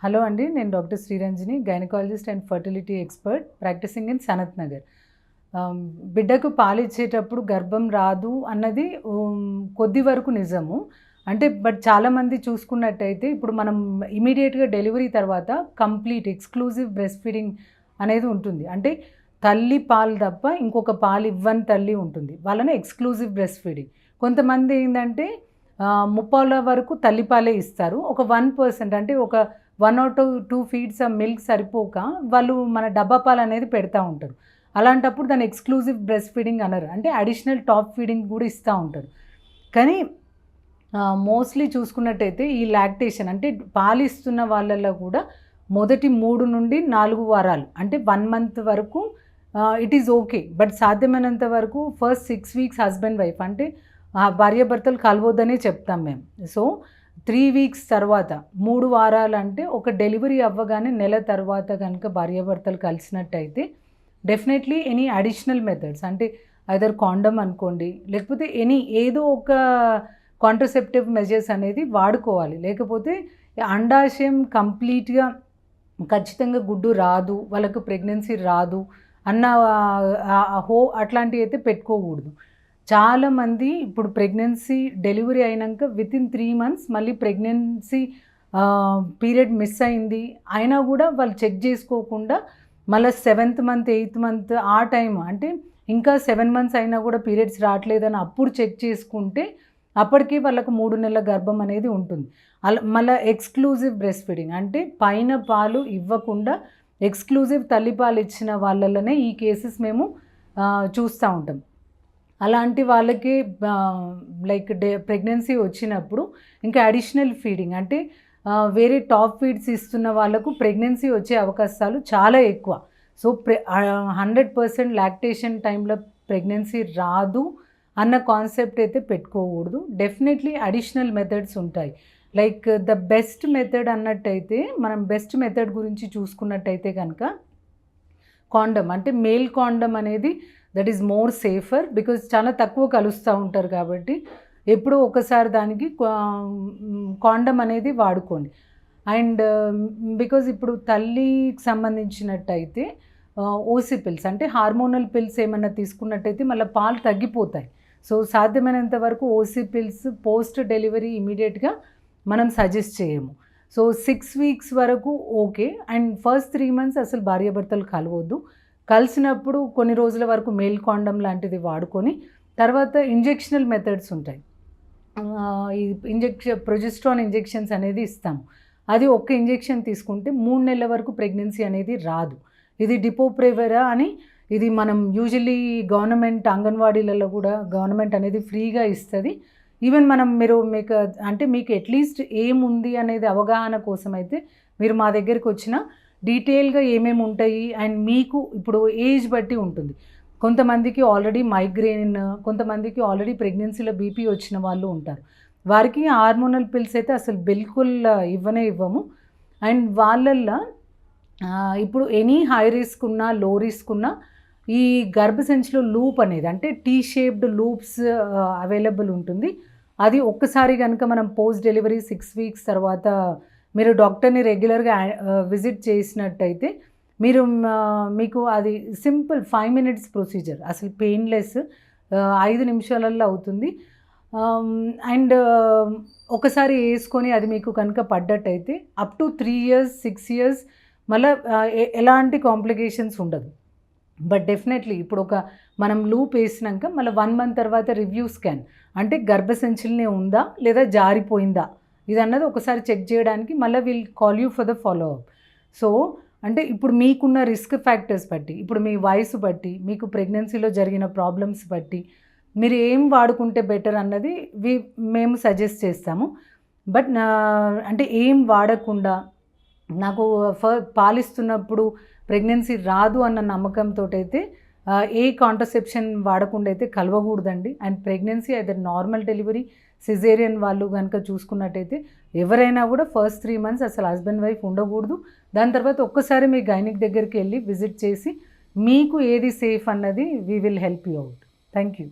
Hello అండి, నేను doctor Sriranjani, gynaecologist and fertility expert practising in Sanath Nagar. బిడ్డకు పాలిచ్చేటప్పుడు గర్భం రాదు అన్నది కొద్ది వరకు నిజము. అంటే బట్ చాలామంది చూసుకున్నట్టయితే ఇప్పుడు మనం ఇమీడియట్గా డెలివరీ తర్వాత కంప్లీట్ ఎక్స్క్లూజివ్ బ్రెస్ట్ ఫీడింగ్ అనేది ఉంటుంది. అంటే తల్లి పాలు తప్ప ఇంకొక పాలు ఇవ్వని తల్లి ఉంటుంది, వాళ్ళని ఎక్స్క్లూజివ్ బ్రెస్ట్ ఫీడింగ్. కొంతమంది ఏంటంటే ముప్పాల వరకు తల్లిపాలే ఇస్తారు. ఒక 1% అంటే ఒక 1 or 2 ఫీడ్స్ మిల్క్ సరిపోక వాళ్ళు మన డబ్బా పాలు అనేది పెడతా ఉంటారు. అలాంటప్పుడు దాన్ని ఎక్స్క్లూజివ్ బ్రెస్ట్ ఫీడింగ్ అనరు, అంటే అడిషనల్ టాప్ ఫీడింగ్ కూడా ఇస్తూ ఉంటారు. కానీ మోస్ట్లీ చూసుకున్నట్టయితే ఈ లాక్టేషన్ అంటే పాలిస్తున్న వాళ్ళల్లో కూడా మొదటి 3 నుండి 4 వారాలు అంటే 1 month వరకు ఇట్ ఈజ్ ఓకే. బట్ సాధ్యమైనంత వరకు ఫస్ట్ 6 weeks హస్బెండ్ వైఫ్ అంటే భార్యాభర్తలు కలవద్దనే చెప్తాం మేము. సో 3 weeks తర్వాత 3 వారాలు అంటే ఒక డెలివరీ అవ్వగానే నెల తర్వాత కనుక భార్యాభర్తలు కలిసినట్టయితే డెఫినెట్లీ ఎనీ అడిషనల్ మెథడ్స్ అంటే ఐదర్ కాండమ్ అనుకోండి, లేకపోతే ఏదో ఒక కాంట్రసెప్టివ్ మెజర్స్ అనేది వాడుకోవాలి. లేకపోతే అండాశయం కంప్లీట్గా ఖచ్చితంగా గుడ్డు రాదు, వాళ్ళకు ప్రెగ్నెన్సీ రాదు అన్న అట్లాంటివి అయితే పెట్టుకోకూడదు. చాలామంది ఇప్పుడు ప్రెగ్నెన్సీ డెలివరీ అయినాక వితిన్ 3 months మళ్ళీ ప్రెగ్నెన్సీ పీరియడ్ మిస్ అయింది అయినా కూడా వాళ్ళు చెక్ చేసుకోకుండా మళ్ళీ 7th month 8th month ఆ టైం అంటే ఇంకా 7 months అయినా కూడా పీరియడ్స్ రావట్లేదని అప్పుడు చెక్ చేసుకుంటే అప్పటికి వాళ్ళకు 3 నెలల గర్భం అనేది ఉంటుంది. మళ్ళీ ఎక్స్క్లూజివ్ బ్రెస్ట్ ఫీడింగ్ అంటే పైన పాలు ఇవ్వకుండా ఎక్స్క్లూజివ్ తల్లిపాలు ఇచ్చిన వాళ్ళలోనే ఈ కేసెస్ మేము చూస్తూ ఉంటాం. అలాంటి వాళ్ళకి లైక్ ప్రెగ్నెన్సీ వచ్చినప్పుడు ఇంకా అడిషనల్ ఫీడింగ్ అంటే వేరే టాప్ ఫీడ్స్ ఇస్తున్న వాళ్ళకు ప్రెగ్నెన్సీ వచ్చే అవకాశాలు చాలా ఎక్కువ. సో 100% లాక్టేషన్ టైంలో ప్రెగ్నెన్సీ రాదు అన్న కాన్సెప్ట్ అయితే పెట్టుకోకూడదు. డెఫినెట్లీ అడిషనల్ మెథడ్స్ ఉంటాయి. లైక్ ద బెస్ట్ మెథడ్ అన్నట్టయితే మనం బెస్ట్ మెథడ్ గురించి చూసుకున్నట్టయితే కనుక కాండమ్ అంటే మేల్ కాండమ్ అనేది that is more safer because చాలా తక్కువ కలుస్తూ ఉంటారు కాబట్టి ఎప్పుడూ ఒకసారి దానికి కాండమ్ అనేది వాడుకోండి. అండ్ బికాజ్ ఇప్పుడు తల్లికి సంబంధించినట్టయితే ఓసీ పిల్స్ అంటే హార్మోనల్ పిల్స్ ఏమైనా తీసుకున్నట్టయితే మళ్ళీ పాలు తగ్గిపోతాయి. సో సాధ్యమైనంత వరకు ఓసీ పిల్స్ పోస్ట్ డెలివరీ ఇమీడియట్గా మనం సజెస్ట్ చేయము. సో 6 weeks వరకు ఓకే. అండ్ ఫస్ట్ 3 months అసలు భార్యాభర్తలు కలవద్దు. కలిసినప్పుడు కొన్ని రోజుల వరకు మేల్ కాండమ్ లాంటిది వాడుకొని తర్వాత ఇంజెక్షనల్ మెథడ్స్ ఉంటాయి. ఈ ప్రొజెస్ట్రాన్ ఇంజెక్షన్స్ అనేది ఇస్తాము. అది ఒక్క ఇంజెక్షన్ తీసుకుంటే 3 నెలల వరకు ప్రెగ్నెన్సీ అనేది రాదు. ఇది డిపోప్రెవెరా అని ఇది మనం యూజువల్లీ గవర్నమెంట్ అంగన్వాడీలలో కూడా గవర్నమెంట్ అనేది ఫ్రీగా ఇస్తుంది. ఈవెన్ మీకు అట్లీస్ట్ ఏముంది అనేది అవగాహన కోసం అయితే మీరు మా దగ్గరికి వచ్చిన డీటెయిల్గా ఏమేమి ఉంటాయి అండ్ మీకు ఇప్పుడు ఏజ్ బట్టి ఉంటుంది. కొంతమందికి ఆల్రెడీ మైగ్రేన్, కొంతమందికి ఆల్రెడీ ప్రెగ్నెన్సీలో బీపీ వచ్చిన వాళ్ళు ఉంటారు. వారికి హార్మోనల్ పిల్స్ అయితే అసలు బిల్కుల్ ఇవ్వము. అండ్ వాళ్ళల్లో ఇప్పుడు ఎనీ హై రిస్క్ ఉన్నా లో రిస్క్ ఉన్నా ఈ గర్భసంచిలో లూప్ అనేది అంటే టీ షేప్డ్ లూప్స్ అవైలబుల్ ఉంటుంది. అది ఒక్కసారి కనుక మనం పోస్ట్ డెలివరీ 6 weeks తర్వాత మీరు డాక్టర్ని రెగ్యులర్గా విజిట్ చేసినట్టయితే మీకు అది సింపుల్ 5 minutes ప్రొసీజర్, అసలు పెయిన్లెస్, 5 నిమిషాలలో అవుతుంది. అండ్ ఒకసారి వేసుకొని అది మీకు కనుక పడ్డట్టయితే అప్ టు 3 years 6 years మళ్ళీ ఎలాంటి కాంప్లికేషన్స్ ఉండదు. బట్ డెఫినెట్లీ ఇప్పుడు మనం లూప్ వేసినాక మళ్ళీ 1 month తర్వాత రివ్యూ స్కాన్ అంటే గర్భసంచిలోనే ఉందా లేదా జారిపోయిందా ఇది అన్నది ఒకసారి చెక్ చేయడానికి మళ్ళీ will call you for the follow up. So అంటే ఇప్పుడు మీకున్న రిస్క్ ఫ్యాక్టర్స్ బట్టి, ఇప్పుడు మీ వయసు బట్టి, మీకు ప్రెగ్నెన్సీలో జరిగిన ప్రాబ్లమ్స్ బట్టి మీరు ఏం వాడుకుంటే బెటర్ అన్నది మేము సజెస్ట్ చేస్తాము. బట్ అంటే ఏం వాడకుండా నాకు పాలిస్తున్నప్పుడు ప్రెగ్నెన్సీ రాదు అన్న నమ్మకంతో అయితే ఏ కాంట్రసెప్షన్ వాడకుండా అయితే కలవకూడదండి. అండ్ ప్రెగ్నెన్సీ అయితే నార్మల్ డెలివరీ సిజేరియన్ వాళ్ళు కనుక చూసుకున్నట్టయితే ఎవరైనా కూడా ఫస్ట్ 3 months అసలు హస్బెండ్ వైఫ్ ఉండకూడదు. దాని తర్వాత ఒక్కసారి మీ గైనిక్ దగ్గరికి వెళ్ళి విజిట్ చేసి మీకు ఏది సేఫ్ అన్నది we will help you out. Thank you.